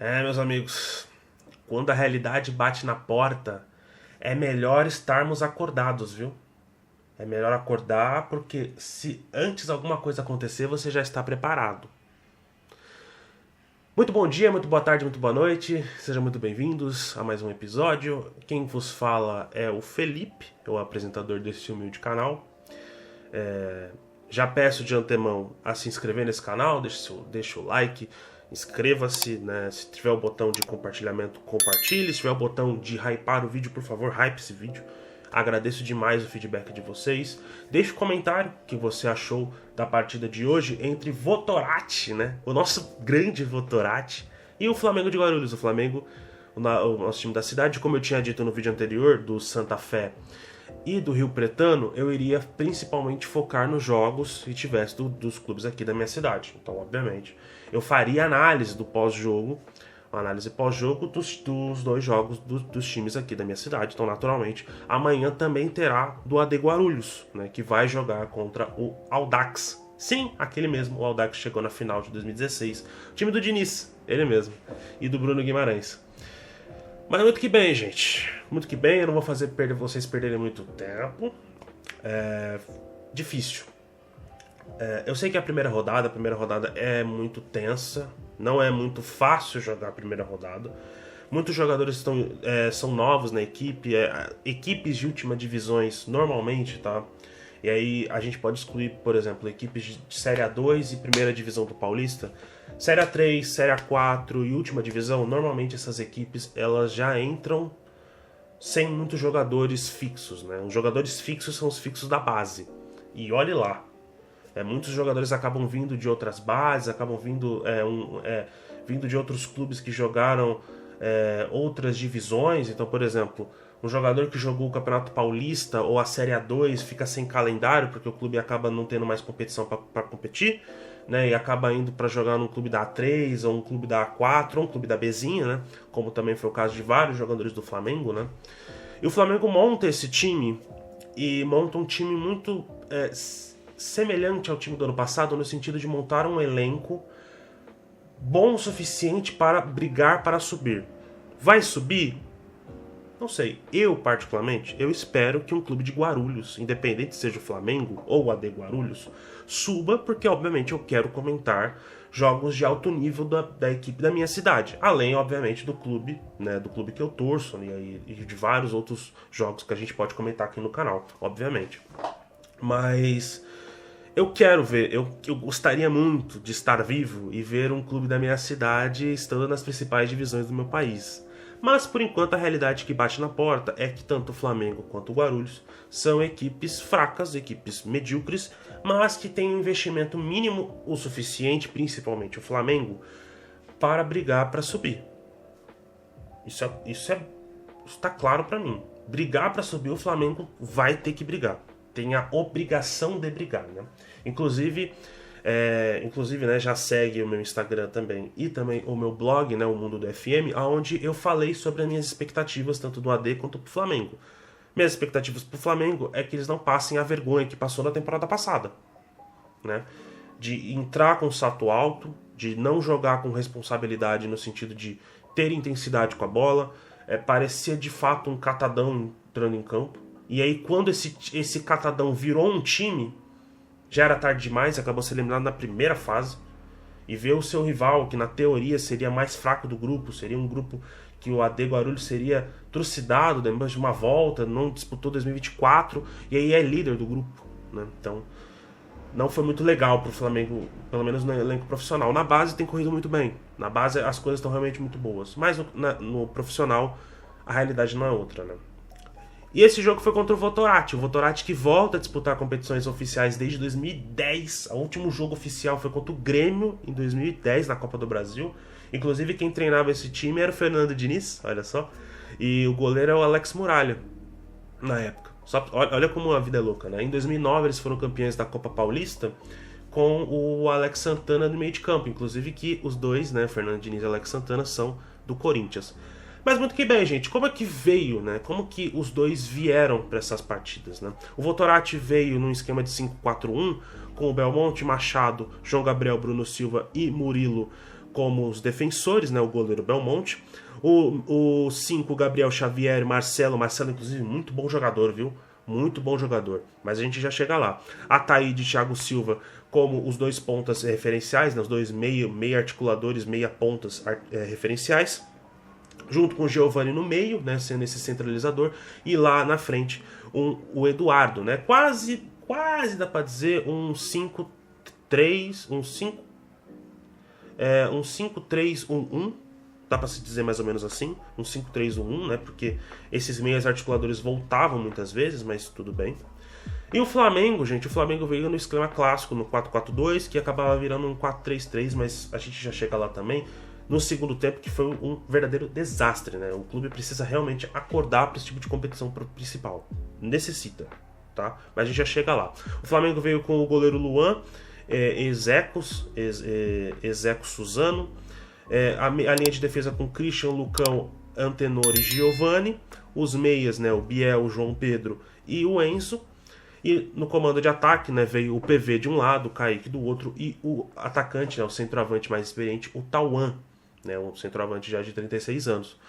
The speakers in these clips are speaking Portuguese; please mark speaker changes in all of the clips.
Speaker 1: Meus amigos, quando a realidade bate na porta, é melhor estarmos acordados, viu? É melhor acordar porque se antes alguma coisa acontecer, você já está preparado. Muito bom dia, muito boa tarde, muito boa noite. Sejam muito bem-vindos a mais um episódio. Quem vos fala é o Felipe, o apresentador desse humilde canal. Já peço de antemão a se inscrever nesse canal, deixa o like, inscreva-se, né? Se tiver o botão de compartilhamento, compartilhe. Se tiver o botão de hypar o vídeo, por favor, hype esse vídeo. Agradeço demais o feedback de vocês. Deixe um comentário o que você achou da partida de hoje entre Votorati, né? O nosso grande Votorati, e o Flamengo de Guarulhos. O Flamengo, o nosso time da cidade, como eu tinha dito no vídeo anterior, do Santa Fé e do Rio Pretano, eu iria principalmente focar nos jogos que tivesse dos clubes aqui da minha cidade. Então, obviamente, eu faria análise do pós-jogo, uma análise pós-jogo dos dois jogos dos times aqui da minha cidade. Então, naturalmente, amanhã também terá do AD Guarulhos, né, que vai jogar contra o Audax. Sim, aquele mesmo, o Audax chegou na final de 2016. O time do Diniz, ele mesmo, e do Bruno Guimarães. Mas muito que bem, gente. Muito que bem, eu não vou fazer vocês perderem muito tempo. Difícil. Eu sei que a primeira rodada é muito tensa. Não é muito fácil jogar a primeira rodada. Muitos jogadores são novos na equipe. Equipes de última divisões normalmente, tá? E aí a gente pode excluir, por exemplo, equipes de Série A2 e primeira divisão do Paulista. Série A3, Série A4 e última divisão, normalmente essas equipes elas já entram sem muitos jogadores fixos, né? Os jogadores fixos são os fixos da base. E olhe lá, muitos jogadores acabam vindo de outras bases, acabam vindo de outros clubes que jogaram outras divisões. Então, por exemplo, um jogador que jogou o Campeonato Paulista ou a Série A2 fica sem calendário porque o clube acaba não tendo mais competição para competir, né, e acaba indo para jogar num clube da A3 ou um clube da A4 ou um clube da Bzinha, né, como também foi o caso de vários jogadores do Flamengo, né. E o Flamengo monta esse time e monta um time muito semelhante ao time do ano passado, no sentido de montar um elenco bom o suficiente para brigar para subir. Vai subir? Não sei. Eu, particularmente, eu espero que um clube de Guarulhos, independente seja o Flamengo ou o AD Guarulhos, suba, porque, obviamente, eu quero comentar jogos de alto nível da equipe da minha cidade. Além, obviamente, do clube, né, do clube que eu torço, né, e de vários outros jogos que a gente pode comentar aqui no canal, obviamente. Mas eu quero ver, eu gostaria muito de estar vivo e ver um clube da minha cidade estando nas principais divisões do meu país. Mas, por enquanto, a realidade que bate na porta é que tanto o Flamengo quanto o Guarulhos são equipes fracas, equipes medíocres, mas que têm um investimento mínimo o suficiente, principalmente o Flamengo, para brigar para subir. Isso está claro para mim. Brigar para subir, o Flamengo vai ter que brigar. Tem a obrigação de brigar, né? Inclusive, né, já segue o meu Instagram também e também o meu blog, né, o Mundo do FM, onde eu falei sobre as minhas expectativas tanto do AD quanto do Flamengo. Minhas expectativas pro Flamengo é que eles não passem a vergonha que passou na temporada passada, né? De entrar com salto alto, de não jogar com responsabilidade no sentido de ter intensidade com a bola, parecia de fato um catadão entrando em campo. E aí quando esse catadão virou um time, já era tarde demais, acabou sendo eliminado na primeira fase. E ver o seu rival, que na teoria seria mais fraco do grupo, seria um grupo que o AD Guarulhos seria trucidado depois de uma volta, não disputou 2024, e aí é líder do grupo, né? Então, não foi muito legal pro Flamengo, pelo menos no elenco profissional. Na base tem corrido muito bem, na base as coisas estão realmente muito boas, mas no profissional a realidade não é outra, né? E esse jogo foi contra o Votorati que volta a disputar competições oficiais desde 2010. O último jogo oficial foi contra o Grêmio em 2010 na Copa do Brasil. Inclusive quem treinava esse time era o Fernando Diniz, olha só. E o goleiro é o Alex Muralha, na época. Olha como a vida é louca, né? Em 2009 eles foram campeões da Copa Paulista com o Alex Santana no meio de campo. Inclusive que os dois, né, Fernando Diniz e Alex Santana, são do Corinthians. Mas muito que bem, gente, como é que veio, né? Como que os dois vieram para essas partidas, né? O Votorati veio num esquema de 5-4-1, com o Belmonte, Machado, João Gabriel, Bruno Silva e Murilo como os defensores, né, o goleiro Belmonte. O 5, Gabriel Xavier e Marcelo. Marcelo, inclusive, muito bom jogador, viu? Muito bom jogador. Mas a gente já chega lá. Ataíde e Thiago Silva como os dois pontas referenciais, né, os dois meia articuladores, meia pontas referenciais. Junto com o Giovani no meio, né, sendo esse centralizador. E lá na frente o Eduardo, né? Quase dá pra dizer um 5-3, um 5-3-1-1, dá pra se dizer mais ou menos assim, um 5-3-1-1, né? Porque esses meias articuladores voltavam muitas vezes, mas tudo bem. E o Flamengo, gente, o Flamengo veio no esquema clássico, no 4-4-2, que acabava virando um 4-3-3, mas a gente já chega lá também. No segundo tempo, que foi um verdadeiro desastre, né? O clube precisa realmente acordar para esse tipo de competição principal. Necessita, tá? Mas a gente já chega lá. O Flamengo veio com o goleiro Luan, Ezeco Suzano, a linha de defesa com Christian, Lucão, Antenor e Giovani, os meias, né? O Biel, o João Pedro e o Enzo. E no comando de ataque, né, veio o PV de um lado, o Kaique do outro e o atacante, né, o centroavante mais experiente, o Tauan, né, um centroavante já de 36 anos.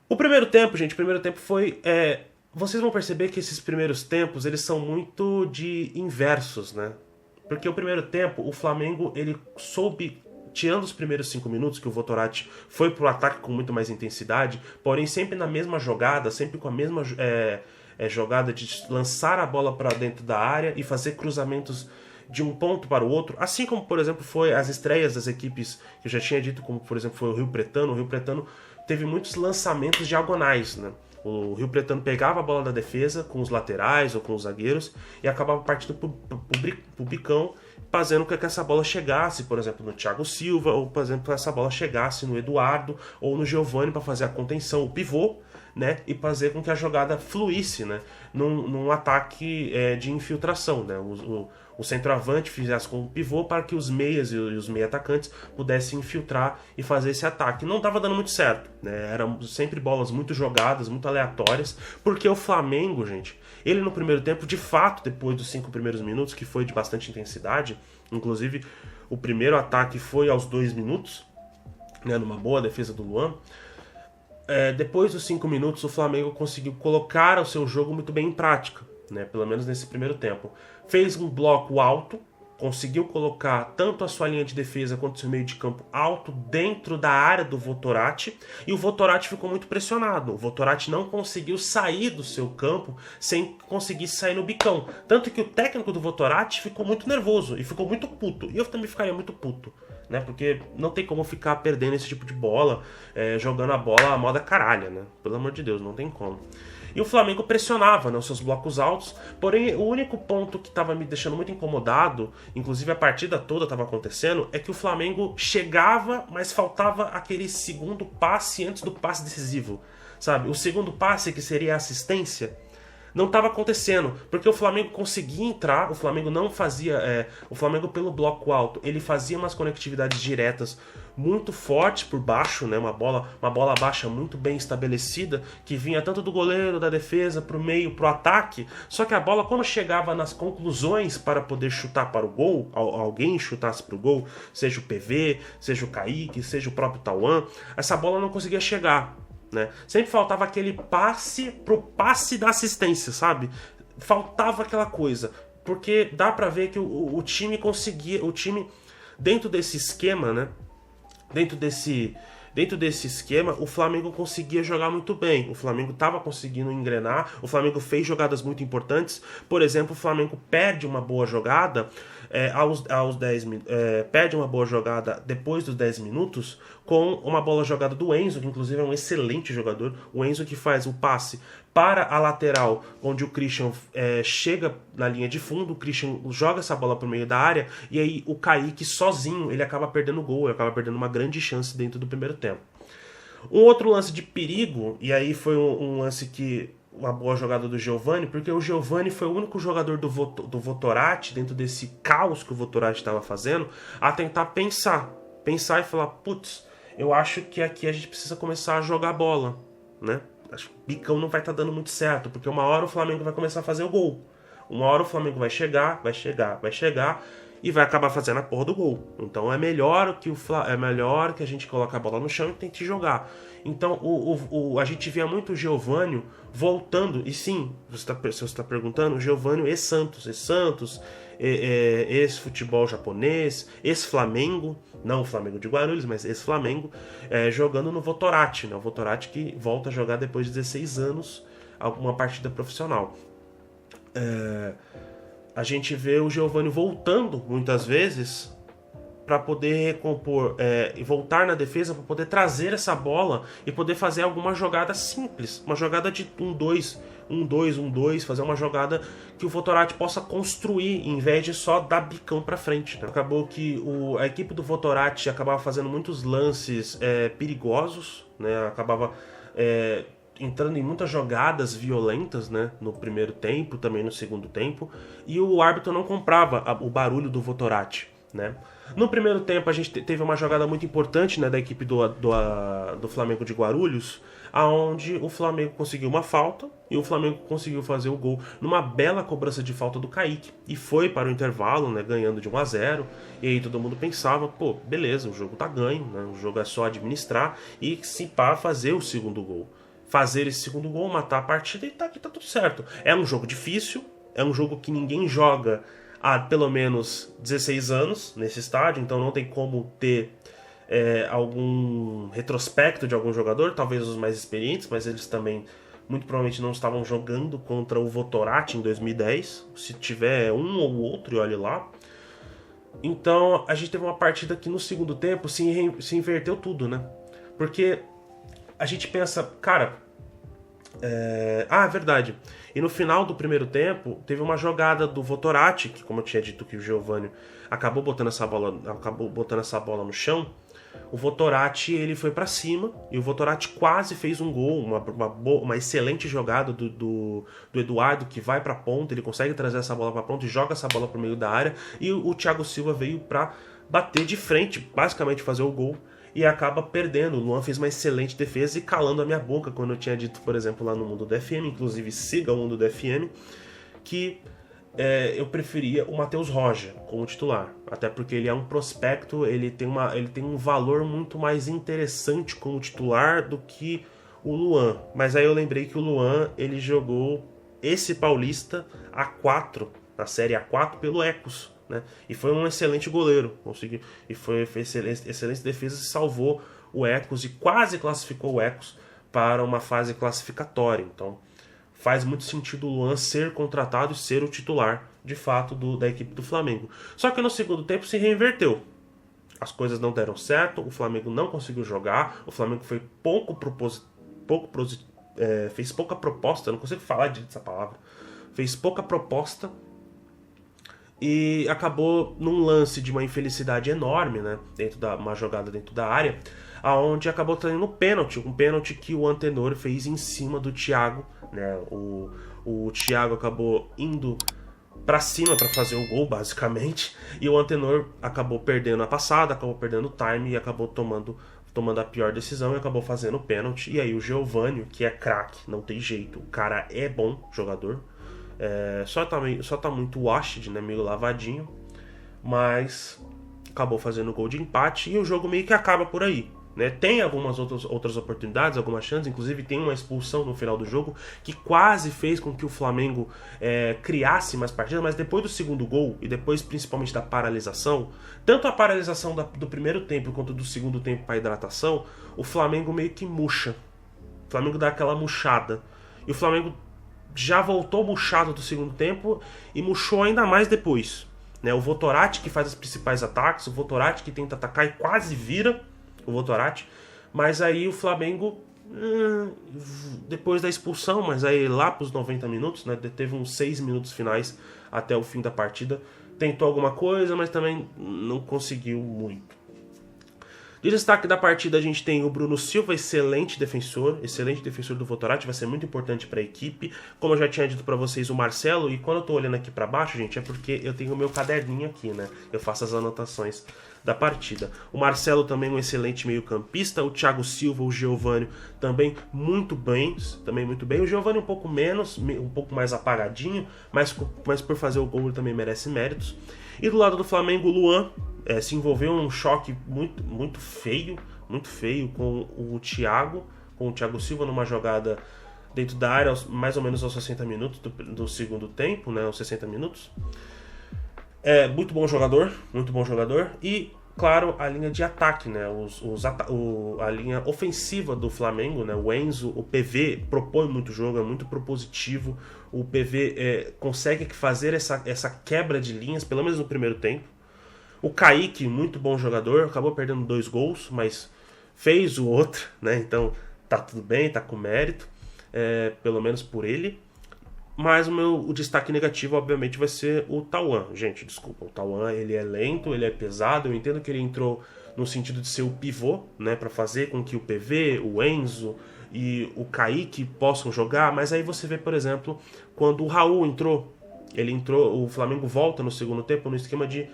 Speaker 1: O primeiro tempo, gente, foi... vocês vão perceber que esses primeiros tempos, eles são muito de inversos, né? Porque o primeiro tempo, o Flamengo, ele soube, tirando os primeiros 5 minutos, que o Votorati foi pro ataque com muito mais intensidade, porém sempre na mesma jogada, sempre com a mesma jogada de lançar a bola para dentro da área e fazer cruzamentos de um ponto para o outro, assim como, por exemplo, foi as estreias das equipes que eu já tinha dito, como, por exemplo, foi o Rio Pretano. O Rio Pretano teve muitos lançamentos diagonais, né? O Rio Pretano pegava a bola da defesa com os laterais ou com os zagueiros e acabava partindo pro bicão, fazendo com que essa bola chegasse, por exemplo, no Thiago Silva, ou, por exemplo, que essa bola chegasse no Eduardo ou no Giovani para fazer a contenção, o pivô, né, e fazer com que a jogada fluísse, né, num ataque de infiltração, né, o centroavante fizesse com o pivô para que os meias e os meia-atacantes pudessem infiltrar e fazer esse ataque. Não estava dando muito certo, né, eram sempre bolas muito jogadas, muito aleatórias, porque o Flamengo, gente, ele no primeiro tempo, de fato, depois dos 5 primeiros minutos, que foi de bastante intensidade, inclusive o primeiro ataque foi aos 2 minutos, né, numa boa defesa do Luan. Depois dos 5 minutos, o Flamengo conseguiu colocar o seu jogo muito bem em prática, né? Pelo menos nesse primeiro tempo. Fez um bloco alto, conseguiu colocar tanto a sua linha de defesa quanto o seu meio de campo alto dentro da área do Votorati, e o Votorati ficou muito pressionado. O Votorati não conseguiu sair do seu campo sem conseguir sair no bicão. Tanto que o técnico do Votorati ficou muito nervoso e ficou muito puto. E eu também ficaria muito puto, né? Porque não tem como ficar perdendo esse tipo de bola, jogando a bola à moda caralha, né? Pelo amor de Deus, não tem como. E o Flamengo pressionava, né, os seus blocos altos, porém o único ponto que estava me deixando muito incomodado, inclusive a partida toda estava acontecendo, é que o Flamengo chegava, mas faltava aquele segundo passe antes do passe decisivo, sabe? O segundo passe, que seria a assistência, não estava acontecendo, porque o Flamengo conseguia entrar, o Flamengo não fazia, o Flamengo pelo bloco alto, ele fazia umas conectividades diretas muito fortes por baixo, né, uma bola baixa muito bem estabelecida, que vinha tanto do goleiro, da defesa, pro meio, pro ataque, só que a bola, quando chegava nas conclusões para poder chutar para o gol, alguém chutasse pro gol, seja o PV, seja o Kaique, seja o próprio Tauan, essa bola não conseguia chegar, né? Sempre faltava aquele passe pro passe da assistência, sabe? Faltava aquela coisa, porque dá pra ver que o time conseguia, o time dentro desse esquema, né? Dentro desse esquema, o Flamengo conseguia jogar muito bem. O Flamengo estava conseguindo engrenar. O Flamengo fez jogadas muito importantes. Por exemplo, o Flamengo perde uma boa jogada perde uma boa jogada depois dos 10 minutos com uma bola jogada do Enzo, que inclusive é um excelente jogador. O Enzo que faz o passe para a lateral, onde o Christian chega na linha de fundo, o Christian joga essa bola para o meio da área, e aí o Kaique sozinho, ele acaba perdendo o gol, ele acaba perdendo uma grande chance dentro do primeiro tempo. Um outro lance de perigo, e aí foi um lance que uma boa jogada do Giovani, porque o Giovani foi o único jogador do Votorati, dentro desse caos que o Votorati estava fazendo, a tentar pensar e falar, putz, eu acho que aqui a gente precisa começar a jogar bola, né? Acho que o bicão não vai estar dando muito certo, porque uma hora o Flamengo vai começar a fazer o gol. Uma hora o Flamengo vai chegar, e vai acabar fazendo a porra do gol. Então é melhor que a gente coloque a bola no chão e tente jogar. Então a gente via muito o Geovânio voltando, e sim, se você está perguntando, o Geovânio Santos, esse futebol japonês, esse Flamengo, não o Flamengo de Guarulhos, mas esse Flamengo, jogando no Votorati, né? O Votorati que volta a jogar depois de 16 anos alguma partida profissional. A gente vê o Geovânio voltando muitas vezes para poder recompor e voltar na defesa, para poder trazer essa bola e poder fazer alguma jogada simples, uma jogada de 1-2, 1-2, fazer uma jogada que o Votorati possa construir em vez de só dar bicão para frente, né? Acabou que a equipe do Votorati acabava fazendo muitos lances perigosos, né? Acabava entrando em muitas jogadas violentas, né, no primeiro tempo, também no segundo tempo, e o árbitro não comprava o barulho do Votorati, né. No primeiro tempo a gente teve uma jogada muito importante, né, da equipe do Flamengo de Guarulhos, aonde o Flamengo conseguiu uma falta e o Flamengo conseguiu fazer o gol numa bela cobrança de falta do Kaique, e foi para o intervalo, né, ganhando de 1-0, e aí todo mundo pensava, pô, beleza, o jogo tá ganho, né, o jogo é só administrar e se pá fazer o segundo gol. Fazer esse segundo gol, matar a partida e tá tudo certo. É um jogo difícil, é um jogo que ninguém joga há pelo menos 16 anos nesse estádio, então não tem como ter algum retrospecto de algum jogador, talvez os mais experientes, mas eles também muito provavelmente não estavam jogando contra o Votorati em 2010, se tiver um ou outro, e olhe lá. Então a gente teve uma partida que no segundo tempo se inverteu tudo, né? Porque a gente pensa, cara... verdade. E no final do primeiro tempo, teve uma jogada do Votorati, que como eu tinha dito que o Geovânio acabou botando essa bola no chão. O Votorati, ele foi pra cima, e o Votorati quase fez um gol, uma excelente jogada do Eduardo, que vai pra ponta, ele consegue trazer essa bola pra ponta e joga essa bola pro meio da área, e o Thiago Silva veio pra bater de frente, basicamente fazer o gol, e acaba perdendo. O Luan fez uma excelente defesa e calando a minha boca quando eu tinha dito, por exemplo, lá no Mundo do FM, inclusive siga o Mundo do FM, que eu preferia o Matheus Roja como titular, até porque ele é um prospecto, ele tem um valor muito mais interessante como titular do que o Luan. Mas aí eu lembrei que o Luan, ele jogou esse Paulista A4, na Série A4 pelo Ecos, né? E foi um excelente goleiro, fez excelente defesa e salvou o Ecos e quase classificou o Ecos para uma fase classificatória. Então faz muito sentido o Luan ser contratado e ser o titular de fato da equipe do Flamengo. Só que no segundo tempo se reinverteu, as coisas não deram certo, o Flamengo não conseguiu jogar, o Flamengo foi fez pouca proposta, não consigo falar dessa palavra, fez pouca proposta. E acabou num lance de uma infelicidade enorme, né, uma jogada dentro da área, aonde acabou tendo um pênalti que o Antenor fez em cima do Thiago, né? O Thiago acabou indo pra cima para fazer o gol, basicamente, e o Antenor acabou perdendo a passada, acabou perdendo o time e acabou tomando a pior decisão e acabou fazendo o pênalti. E aí o Geovânio, que é craque, não tem jeito, o cara é bom jogador. Só tá muito washed, né, meio lavadinho, mas acabou fazendo o gol de empate e o jogo meio que acaba por aí, né? Tem algumas outras oportunidades, algumas chances, inclusive tem uma expulsão no final do jogo que quase fez com que o Flamengo criasse mais partidas, mas depois do segundo gol e depois principalmente da paralisação, tanto a paralisação do primeiro tempo quanto do segundo tempo para hidratação, o Flamengo meio que murcha, o Flamengo dá aquela murchada, e o Flamengo já voltou murchado do segundo tempo e murchou ainda mais depois, né? O Votorati que faz os principais ataques, o Votorati que tenta atacar e quase vira o Votorati, mas aí o Flamengo, depois da expulsão, mas aí lá para os 90 minutos, né, teve uns 6 minutos finais até o fim da partida, tentou alguma coisa, mas também não conseguiu muito. De destaque da partida a gente tem o Bruno Silva, excelente defensor do Votorati, vai ser muito importante para a equipe. Como eu já tinha dito para vocês, o Marcelo, e quando eu tô olhando aqui para baixo, gente, é porque eu tenho o meu caderninho aqui, né? Eu faço as anotações da partida. O Marcelo também um excelente meio-campista, o Thiago Silva, o Geovânio também muito bem. O Geovânio um pouco menos, um pouco mais apagadinho, mas por fazer o gol ele também merece méritos. E do lado do Flamengo, o Luan se envolveu em um choque muito feio com o Thiago Silva numa jogada dentro da área, mais ou menos aos 60 minutos do segundo tempo, né, aos 60 minutos. Muito bom jogador. E, claro, a linha de ataque, né, a linha ofensiva do Flamengo, né, o Enzo, o PV propõe muito jogo, é muito propositivo. O PV consegue fazer essa quebra de linhas, pelo menos no primeiro tempo. O Kaique, muito bom jogador, acabou perdendo 2 gols, mas fez o outro, né, então tá tudo bem, tá com mérito, pelo menos por ele. Mas o destaque negativo, obviamente, vai ser o Tauan. Gente, desculpa, o Tauan, ele é lento, ele é pesado. Eu entendo que ele entrou no sentido de ser o pivô, né, para fazer com que o PV, o Enzo e o Kaique possam jogar. Mas aí você vê, por exemplo, quando o Raul entrou, o Flamengo volta no segundo tempo no esquema de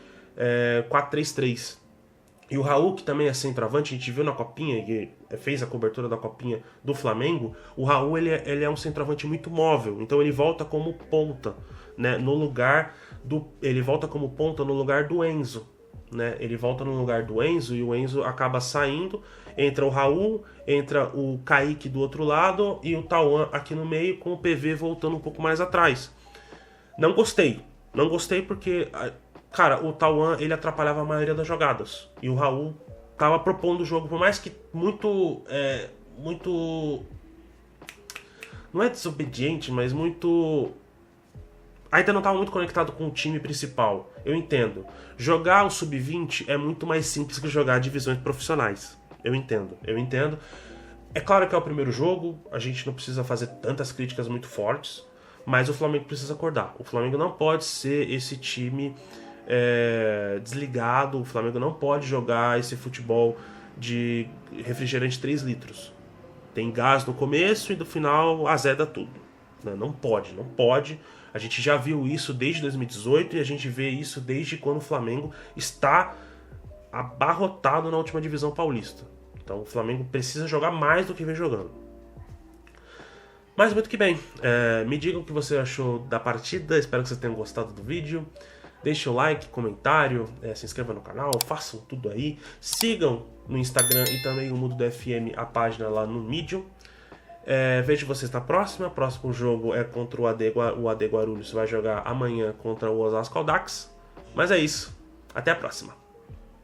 Speaker 1: 4-3-3. E o Raul, que também é centroavante, a gente viu na Copinha, que fez a cobertura da Copinha do Flamengo, o Raul ele é um centroavante muito móvel, então ele volta como ponta, né, ele volta como ponta no lugar do Enzo, né, ele volta no lugar do Enzo e o Enzo acaba saindo, entra o Raul, entra o Kaique do outro lado e o Tauan aqui no meio, com o PV voltando um pouco mais atrás. Não gostei porque... Cara, o Tauan, ele atrapalhava a maioria das jogadas. E o Raul tava propondo o jogo, por mais que muito... Não é desobediente, mas muito... Ainda não tava muito conectado com o time principal. Eu entendo. Jogar o Sub-20 é muito mais simples que jogar divisões profissionais. Eu entendo. É claro que é o primeiro jogo, a gente não precisa fazer tantas críticas muito fortes, mas o Flamengo precisa acordar. O Flamengo não pode ser esse time... desligado. O Flamengo não pode jogar esse futebol de refrigerante 3 litros. Tem gás no começo e no final azeda tudo. Não pode. A gente já viu isso desde 2018 e a gente vê isso desde quando o Flamengo está abarrotado na última divisão paulista. Então o Flamengo precisa jogar mais do que vem jogando. Mas muito que bem. Me digam o que você achou da partida. Espero que vocês tenham gostado do vídeo. Deixe o like, comentário, se inscreva no canal, façam tudo aí. Sigam no Instagram e também o Mundo do FM, a página lá no Medium. Vejo vocês na próxima. Próximo jogo é contra o AD Guarulhos. Vai jogar amanhã contra o Osasco Aldax. Mas é isso. Até a próxima.